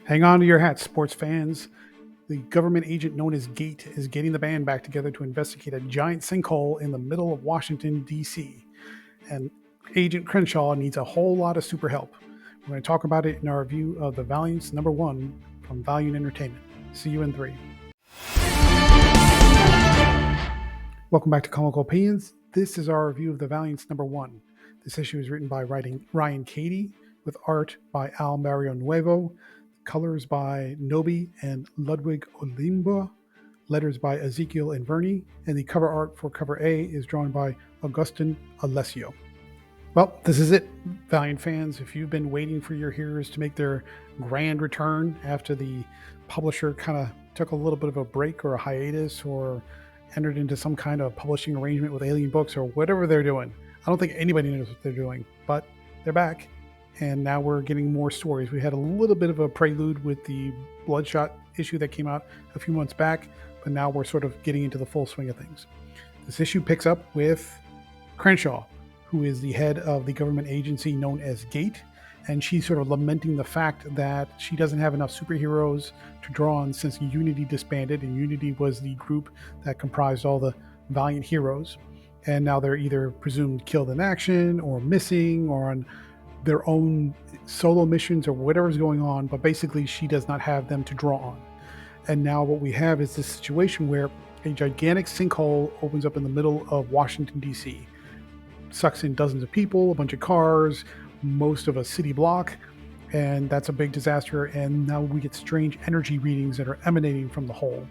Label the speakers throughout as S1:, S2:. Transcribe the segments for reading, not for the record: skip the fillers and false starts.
S1: Hang on to your hats, sports fans. The government agent known as G.A.T.E is getting the band back together to investigate a giant sinkhole in the middle of Washington, D.C. And Agent Crenshaw needs a whole lot of super help. We're going to talk about it in our review of the Valiants #1 from Valiant Entertainment. See you in 3. Welcome back to Comical Opinions. This is our review of the Valiants #1. This issue is written by Ryan Cady with art by Al Mario Nuevo, colors by Nobi and Ludwig Olimba, letters by Ezekiel and Vernie, and the cover art for cover A is drawn by Augustin Alessio. Well, this is it, Valiant fans. If you've been waiting for your heroes to make their grand return after the publisher kind of took a little bit of a break or a hiatus or entered into some kind of publishing arrangement with Alien Books or whatever they're doing, I don't think anybody knows what they're doing, but they're back. And now we're getting more stories. We had a little bit of a prelude with the Bloodshot issue that came out a few months back, but now we're sort of getting into the full swing of things. This issue picks up with Crenshaw, who is the head of the government agency known as G.A.T.E, and she's sort of lamenting the fact that she doesn't have enough superheroes to draw on since Unity disbanded, and Unity was the group that comprised all the Valiant heroes. And now they're either presumed killed in action or missing or on their own solo missions or whatever's going on, but basically she does not have them to draw on. And now what we have is this situation where a gigantic sinkhole opens up in the middle of Washington, D.C., sucks in dozens of people, a bunch of cars, most of a city block, and that's a big disaster. And now we get strange energy readings that are emanating from the hole.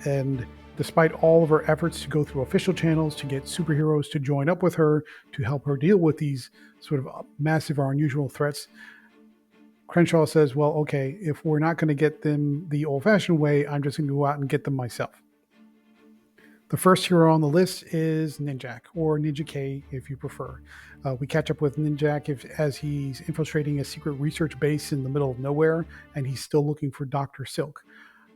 S1: And despite all of her efforts to go through official channels to get superheroes to join up with her to help her deal with these sort of massive or unusual threats, Crenshaw says, well, okay, if we're not going to get them the old-fashioned way, I'm just going to go out and get them myself. The first hero on the list is Ninjak, or Ninjak if you prefer. We catch up with Ninjak as he's infiltrating a secret research base in the middle of nowhere, and he's still looking for Dr. Silk.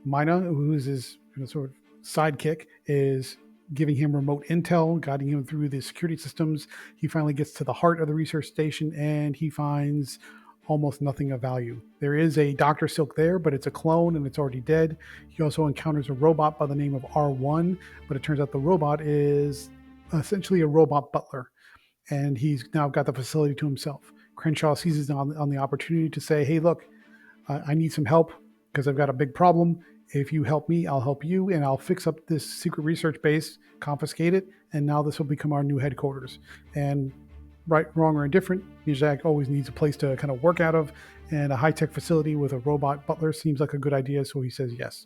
S1: Mina, who's his sort of sidekick, is giving him remote intel, guiding him through the security systems. He finally gets to the heart of the research station, and he finds almost nothing of value. There is a Dr. Silk there, but it's a clone and it's already dead. He also encounters a robot by the name of R1, but it turns out the robot is essentially a robot butler, and he's now got the facility to himself. Crenshaw seizes on the opportunity to say, hey, look, I need some help because I've got a big problem. If you help me, I'll help you, and I'll fix up this secret research base, confiscate it, and now this will become our new headquarters. And right, wrong, or indifferent, Ninjak always needs a place to kind of work out of, and a high-tech facility with a robot butler seems like a good idea, so he says yes.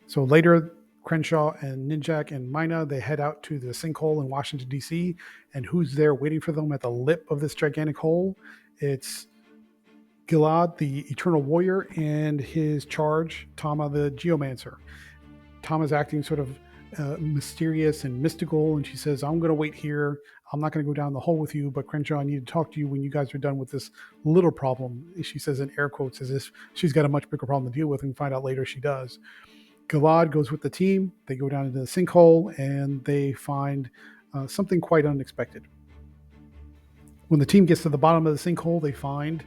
S1: So later, Crenshaw and Ninjak and Mina, they head out to the sinkhole in Washington, D.C., and who's there waiting for them at the lip of this gigantic hole? It's G.A.T.E, the Eternal Warrior, and his charge, Tama the Geomancer. Tama's acting sort of mysterious and mystical, and she says, I'm going to wait here. I'm not going to go down the hole with you, but Crenshaw, I need to talk to you when you guys are done with this little problem. She says in air quotes, as if she's got a much bigger problem to deal with, and find out later she does. G.A.T.E goes with the team. They go down into the sinkhole, and they find something quite unexpected. When the team gets to the bottom of the sinkhole, they find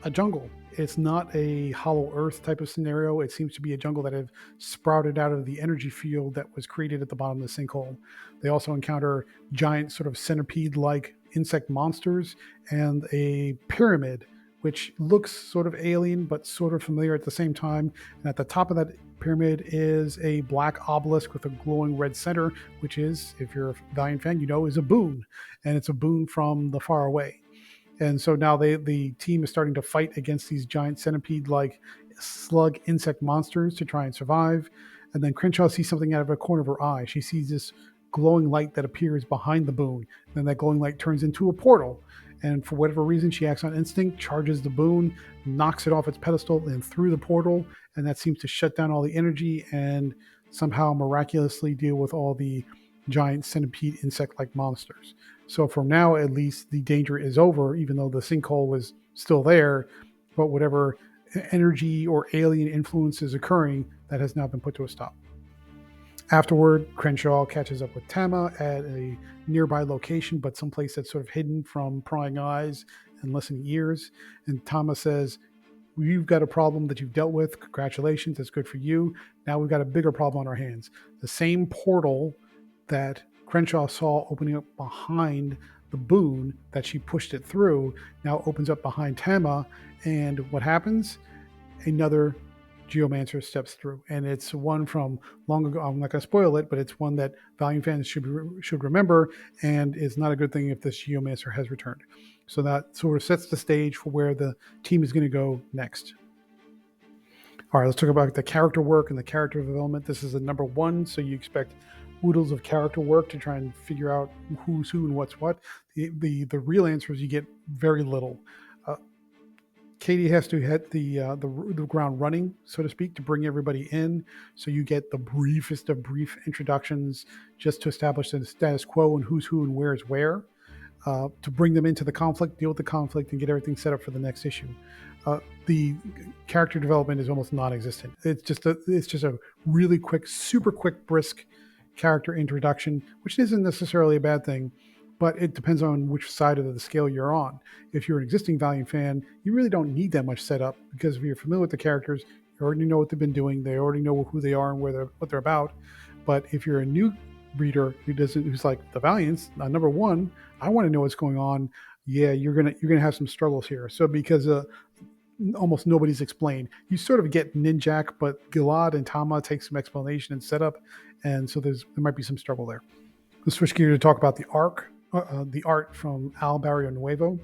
S1: a jungle. It's not a hollow earth type of scenario. It seems to be a jungle that have sprouted out of the energy field that was created at the bottom of the sinkhole. They also encounter giant sort of centipede-like insect monsters and a pyramid, which looks sort of alien but sort of familiar at the same time. And at the top of that pyramid is a black obelisk with a glowing red center, which is, if you're a Valiant fan, you know, is a boon. And it's a boon from the far away. And so now the team is starting to fight against these giant centipede-like slug insect monsters to try and survive. And then Crenshaw sees something out of a corner of her eye. She sees this glowing light that appears behind the boon. Then that glowing light turns into a portal. And for whatever reason, she acts on instinct, charges the boon, knocks it off its pedestal and through the portal. And that seems to shut down all the energy and somehow miraculously deal with all the giant centipede insect-like monsters. So for now, at least, the danger is over, even though the sinkhole was still there. But whatever energy or alien influence is occurring, that has now been put to a stop. Afterward, Crenshaw catches up with Tama at a nearby location, but someplace that's sort of hidden from prying eyes and listening ears. And Tama says, you've got a problem that you've dealt with. Congratulations, that's good for you. Now we've got a bigger problem on our hands. The same portal that Crenshaw saw opening up behind the Boon that she pushed it through now opens up behind Tama, and what happens? Another Geomancer steps through, and it's one from long ago. I'm not going to spoil it, but it's one that Valiant fans should remember, and it's not a good thing if this Geomancer has returned. So that sort of sets the stage for where the team is going to go next. All right, let's talk about the character work and the character development. This is a number one, so you expect oodles of character work to try and figure out who's who and what's what. The real answer is you get very little. Katie has to hit the ground running, so to speak, to bring everybody in. So you get the briefest of brief introductions just to establish the status quo and who's who and where's where, to bring them into the conflict, deal with the conflict, and get everything set up for the next issue. The character development is almost non-existent. It's just a really quick, super quick, brisk character introduction, which isn't necessarily a bad thing, but it depends on which side of the scale you're on. If you're an existing Valiant fan, you really don't need that much setup, because if you're familiar with the characters, you already know what they've been doing. They already know who they are and what they're about. But if you're a new reader who's like the Valiants, number one, I want to know what's going on. Yeah, you're gonna have some struggles here. So because almost nobody's explained, you sort of get Ninjak, but G.A.T.E and Tama take some explanation and setup, and so there might be some struggle there. Let's switch gears to talk about the art from Al Barrio Nuevo.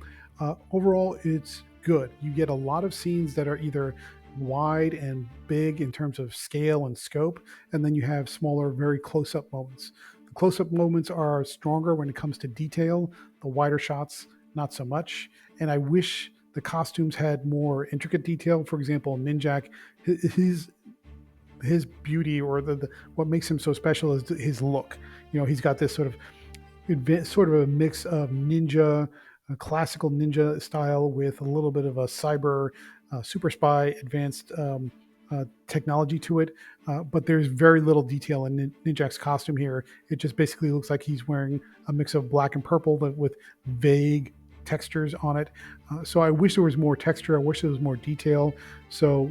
S1: Overall, it's good. You get a lot of scenes that are either wide and big in terms of scale and scope, and then you have smaller, very close-up moments. The close-up moments are stronger when it comes to detail. The wider shots, not so much. And I wish the costumes had more intricate detail. For example, Ninjak, his beauty, or what makes him so special is his look. He's got this sort of a mix of ninja, classical ninja style, with a little bit of a cyber super spy advanced technology to it. But there's very little detail in Ninjak's costume here. It just basically looks like he's wearing a mix of black and purple, but with vague textures on it. So I wish there was more texture. I wish there was more detail. So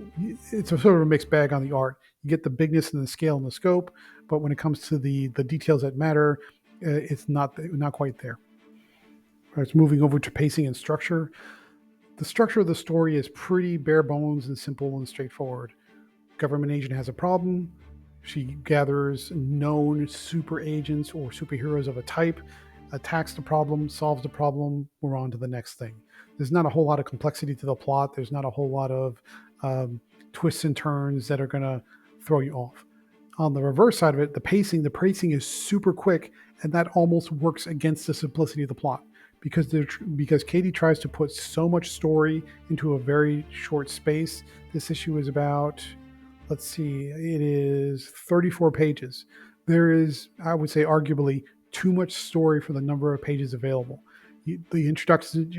S1: it's a sort of a mixed bag on the art. You get the bigness and the scale and the scope, but when it comes to the details that matter, it's not quite there. All right, it's moving over to pacing and structure. The structure of the story is pretty bare bones and simple and straightforward. Government agent has a problem. She gathers known super agents or superheroes of a type, attacks the problem, solves the problem. We're on to the next thing. There's not a whole lot of complexity to the plot. There's not a whole lot of twists and turns that are going to throw you off. On the reverse side of it, the pacing is super quick, and that almost works against the simplicity of the plot, because Katie tries to put so much story into a very short space. This issue is about, let's see, it is 34 pages. There is, I would say, arguably too much story for the number of pages available. The introduction,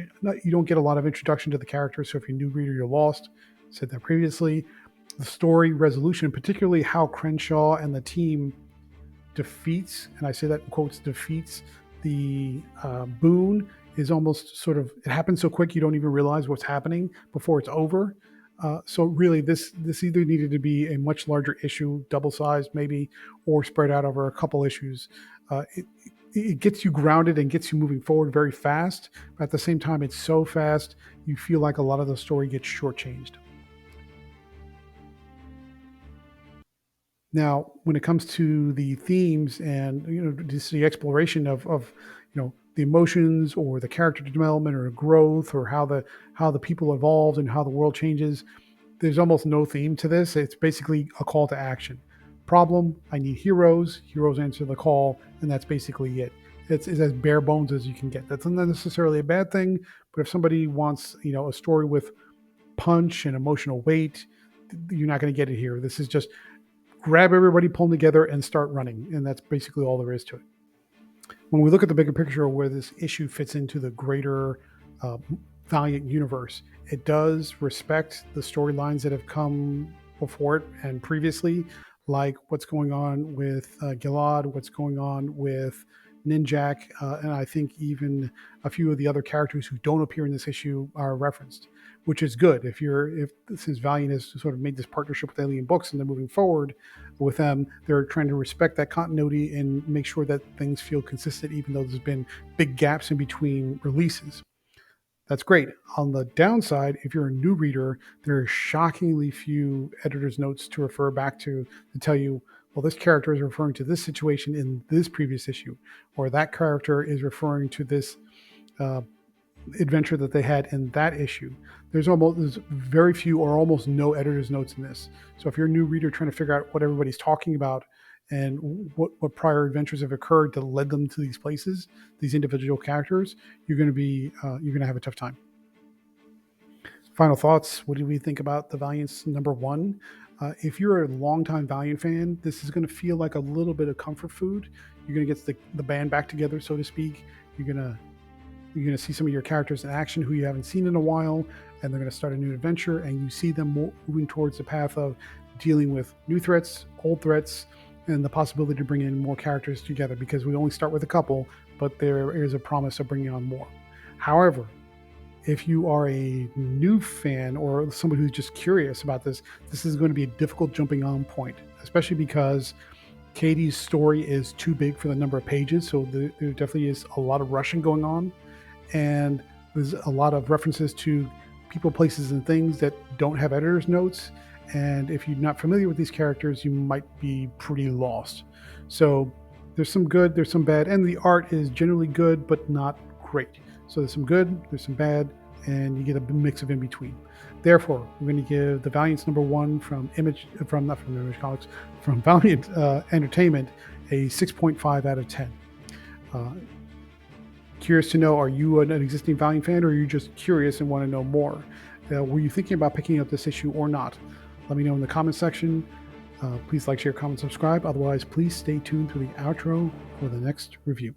S1: you don't get a lot of introduction to the characters, so if you're a new reader, you're lost. I said that previously. The story resolution, particularly how Crenshaw and the team defeats, and I say that in quotes, defeats the Boon, is almost sort of, it happens so quick you don't even realize what's happening before it's over. So really, this either needed to be a much larger issue, double-sized maybe, or spread out over a couple issues. It gets you grounded and gets you moving forward very fast, but at the same time, it's so fast, you feel like a lot of the story gets shortchanged. Now, when it comes to the themes and just the exploration of the emotions or the character development or growth, or how the people evolved and how the world changes, there's almost no theme to this. It's basically a call to action. Problem: I need heroes. Heroes answer the call, and that's basically it. It's as bare bones as you can get. That's not necessarily a bad thing, but if somebody wants a story with punch and emotional weight, you're not going to get it here. This is just grab everybody, pull them together, and start running. And that's basically all there is to it. When we look at the bigger picture of where this issue fits into the greater Valiant universe, it does respect the storylines that have come before it and previously, like what's going on with G.A.T.E, what's going on with Ninjak, and I think even a few of the other characters who don't appear in this issue are referenced. which is good. If since Valiant has sort of made this partnership with Alien Books and they're moving forward with them, they're trying to respect that continuity and make sure that things feel consistent, even though there's been big gaps in between releases. That's great. On the downside, if you're a new reader, there are shockingly few editor's notes to refer back to tell you, well, this character is referring to this situation in this previous issue, or that character is referring to this uh, adventure that they had in that issue. There's very few or almost no editor's notes in this. So if you're a new reader trying to figure out what everybody's talking about and what prior adventures have occurred that led them to these places, these individual characters, you're going to have a tough time. Final thoughts. What do we think about the Valiants #1? If you're a longtime Valiant fan, this is going to feel like a little bit of comfort food. You're going to get the band back together, so to speak. You're going to see some of your characters in action who you haven't seen in a while, and they're going to start a new adventure, and you see them moving towards the path of dealing with new threats, old threats, and the possibility to bring in more characters together, because we only start with a couple, but there is a promise of bringing on more. However, if you are a new fan or somebody who's just curious about this is going to be a difficult jumping on point, especially because G.A.T.E's story is too big for the number of pages, so there definitely is a lot of rushing going on, and there's a lot of references to people, places, and things that don't have editor's notes, and if you're not familiar with these characters, you might be pretty lost. So there's some good, there's some bad, and the art is generally good but not great. So there's some good, there's some bad, and you get a mix of in between. Therefore, we're going to give the Valiants #1 from Valiant Entertainment a 6.5 out of 10. Curious to know, are you an existing Valiant fan, or are you just curious and want to know more? Were you thinking about picking up this issue or not? Let me know in the comment section. Please like, share, comment, subscribe. Otherwise, please stay tuned to the outro for the next review.